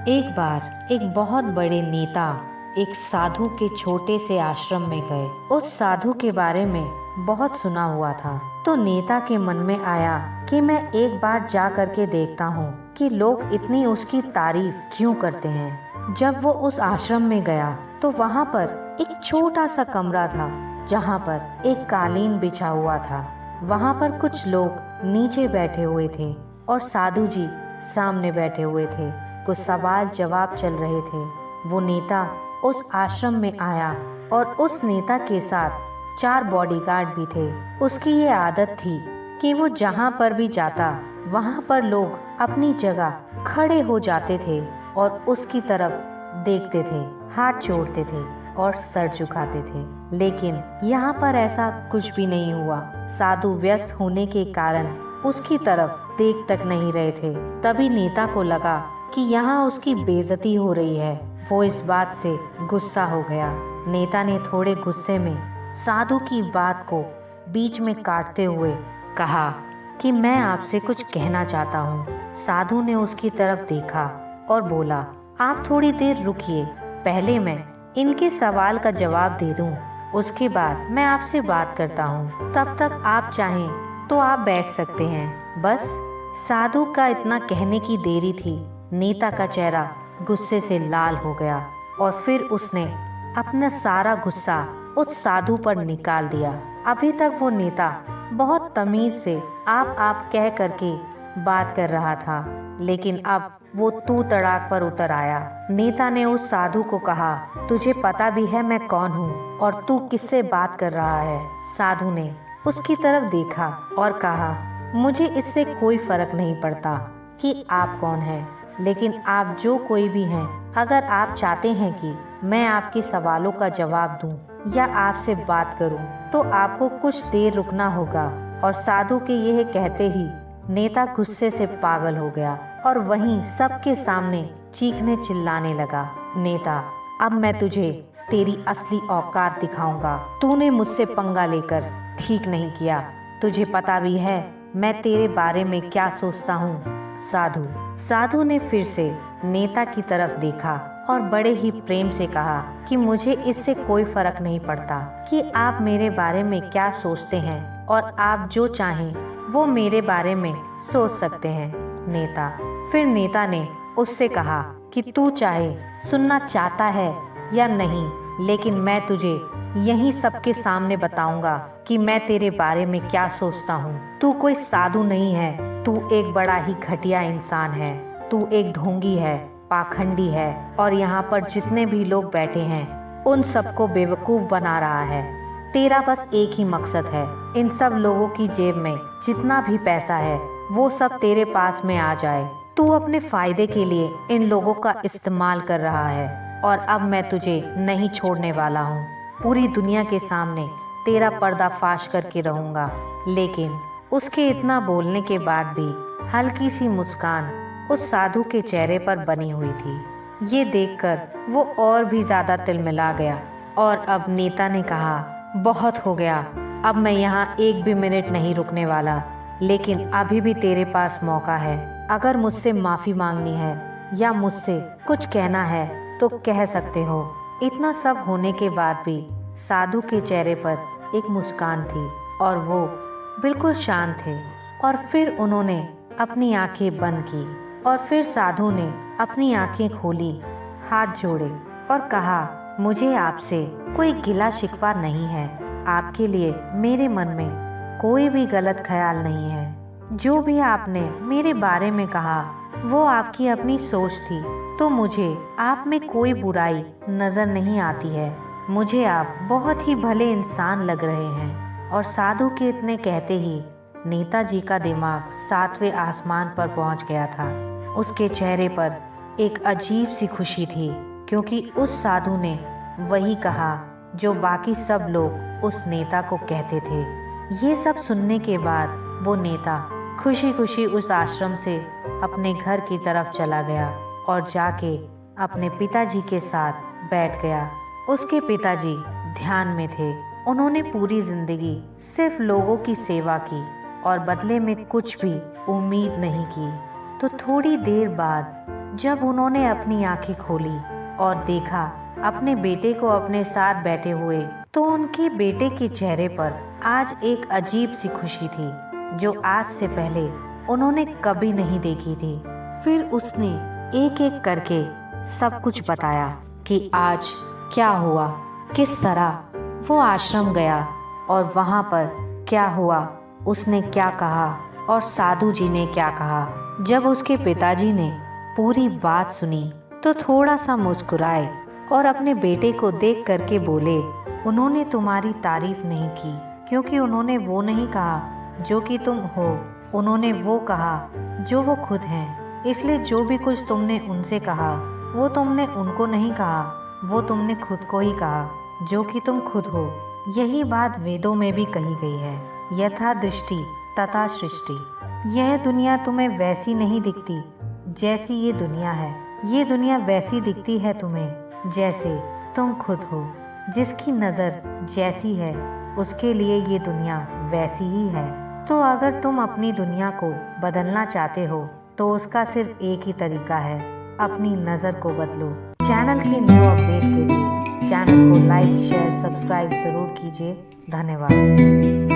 एक बार एक बहुत बड़े नेता एक साधु के छोटे से आश्रम में गए। उस साधु के बारे में बहुत सुना हुआ था, तो नेता के मन में आया कि मैं एक बार जा करके देखता हूँ कि लोग इतनी उसकी तारीफ क्यों करते हैं। जब वो उस आश्रम में गया तो वहाँ पर एक छोटा सा कमरा था जहाँ पर एक कालीन बिछा हुआ था। वहाँ पर कुछ लोग नीचे बैठे हुए थे और साधु जी सामने बैठे हुए थे। कुछ सवाल जवाब चल रहे थे। वो नेता उस आश्रम में आया और उस नेता के साथ 4 बॉडीगार्ड भी थे। उसकी ये आदत थी कि वो जहाँ पर भी जाता वहाँ पर लोग अपनी जगह खड़े हो जाते थे और उसकी तरफ देखते थे, हाथ जोड़ते थे और सर झुकाते थे। लेकिन यहाँ पर ऐसा कुछ भी नहीं हुआ। साधु व्यस्त होने के कारण उसकी तरफ देख तक नहीं रहे थे। तभी नेता को लगा कि यहाँ उसकी बेइज्जती हो रही है। वो इस बात से गुस्सा हो गया। नेता ने थोड़े गुस्से में साधु की बात को बीच में काटते हुए कहा कि मैं आपसे कुछ कहना चाहता हूँ। साधु ने उसकी तरफ देखा और बोला, आप थोड़ी देर रुकिए, पहले मैं इनके सवाल का जवाब दे दूँ, उसके बाद मैं आपसे बात करता हूँ। तब तक आप चाहें तो आप बैठ सकते हैं। बस साधु का इतना कहने की देरी थी, नेता का चेहरा गुस्से से लाल हो गया और फिर उसने अपना सारा गुस्सा उस साधु पर निकाल दिया। अभी तक वो नेता बहुत तमीज से आप कह करके बात कर रहा था, लेकिन अब वो तू तड़ाक पर उतर आया। नेता ने उस साधु को कहा, तुझे पता भी है मैं कौन हूँ और तू किससे बात कर रहा है? साधु ने उसकी तरफ देखा और कहा, मुझे इससे कोई फर्क नहीं पड़ता कि आप कौन हैं, लेकिन आप जो कोई भी हैं, अगर आप चाहते हैं कि मैं आपके सवालों का जवाब दूं या आपसे बात करूं, तो आपको कुछ देर रुकना होगा। और साधु के यह कहते ही नेता गुस्से से पागल हो गया और वहीं सबके सामने चीखने चिल्लाने लगा, नेता, अब मैं तुझे तेरी असली औकात दिखाऊंगा। तूने मुझसे पंगा लेकर ठीक नहीं किया। तुझे पता भी है मैं तेरे बारे में क्या सोचता हूँ। साधु ने फिर से नेता की तरफ देखा और बड़े ही प्रेम से कहा कि मुझे इससे कोई फर्क नहीं पड़ता कि आप मेरे बारे में क्या सोचते हैं और आप जो चाहें वो मेरे बारे में सोच सकते हैं। फिर नेता ने उससे कहा कि तू चाहे सुनना चाहता है या नहीं, लेकिन मैं तुझे यही सबके सामने बताऊंगा कि मैं तेरे बारे में क्या सोचता हूँ। तू कोई साधु नहीं है, तू एक बड़ा ही घटिया इंसान है। तू एक ढोंगी है, पाखंडी है और यहाँ पर जितने भी लोग बैठे हैं उन सबको बेवकूफ बना रहा है। तेरा बस एक ही मकसद है, इन सब लोगों की जेब में जितना भी पैसा है वो सब तेरे पास में आ जाए। तू अपने फायदे के लिए इन लोगों का इस्तेमाल कर रहा है और अब मैं तुझे नहीं छोड़ने वाला हूँ। पूरी दुनिया के सामने तेरा पर्दाफाश करके रहूंगा। लेकिन उसके इतना बोलने के बाद भी हल्की सी मुस्कान उस साधु के चेहरे पर बनी हुई थी। ये देखकर वो और भी ज्यादा तिलमिला गया और अब नेता ने कहा, बहुत हो गया, अब मैं यहाँ एक भी मिनट नहीं रुकने वाला। लेकिन अभी भी तेरे पास मौका है। अगर मुझसे माफी मांगनी है या मुझसे कुछ कहना है तो कह सकते हो। इतना सब होने के बाद भी साधु के चेहरे पर एक मुस्कान थी और वो बिल्कुल शांत थे। और फिर उन्होंने अपनी आंखें बंद की और फिर साधु ने अपनी आंखें खोली, हाथ जोड़े और कहा, मुझे आपसे कोई गिला शिकवा नहीं है। आपके लिए मेरे मन में कोई भी गलत ख्याल नहीं है। जो भी आपने मेरे बारे में कहा वो आपकी अपनी सोच थी, तो मुझे आप में कोई बुराई नजर नहीं आती है। मुझे आप बहुत ही भले इंसान लग रहे हैं। और साधु के इतने कहते ही नेताजी का दिमाग 7वें आसमान पर पहुंच गया था। उसके चेहरे पर एक अजीब सी खुशी थी, क्योंकि उस साधु ने वही कहा जो बाकी सब लोग उस नेता को कहते थे। ये सब सुनने के बाद वो नेता खुशी खुशी उस आश्रम से अपने घर की तरफ चला गया और जाके अपने पिताजी के साथ बैठ गया। उसके पिताजी ध्यान में थे। उन्होंने पूरी जिंदगी सिर्फ लोगों की सेवा की और बदले में कुछ भी उम्मीद नहीं की। तो थोड़ी देर बाद जब उन्होंने अपनी आंखें खोली और देखा अपने बेटे को अपने साथ बैठे हुए, तो उनके बेटे के चेहरे पर आज एक अजीब सी खुशी थी जो आज से पहले उन्होंने कभी नहीं देखी थी। फिर उसने एक एक करके सब कुछ बताया कि आज क्या हुआ, किस तरह वो आश्रम गया और वहाँ पर क्या हुआ, उसने क्या कहा और साधु जी ने क्या कहा। जब उसके पिताजी ने पूरी बात सुनी तो थोड़ा सा मुस्कुराए और अपने बेटे को देख करके बोले, उन्होंने तुम्हारी तारीफ नहीं की क्योंकि उन्होंने वो नहीं कहा जो कि तुम हो, उन्होंने वो कहा जो वो खुद हैं। इसलिए जो भी कुछ तुमने उनसे कहा वो तुमने उनको नहीं कहा, वो तुमने खुद को ही कहा जो कि तुम खुद हो। यही बात वेदों में भी कही गई है, यथा दृष्टि तथा सृष्टि। यह दुनिया तुम्हें वैसी नहीं दिखती जैसी ये दुनिया है, ये दुनिया वैसी दिखती है तुम्हें जैसे तुम खुद हो। जिसकी नज़र जैसी है उसके लिए ये दुनिया वैसी ही है। तो अगर तुम अपनी दुनिया को बदलना चाहते हो तो उसका सिर्फ एक ही तरीका है, अपनी नज़र को बदलो। चैनल की न्यू अपडेट के लिए चैनल को लाइक शेयर सब्सक्राइब ज़रूर कीजिए। धन्यवाद।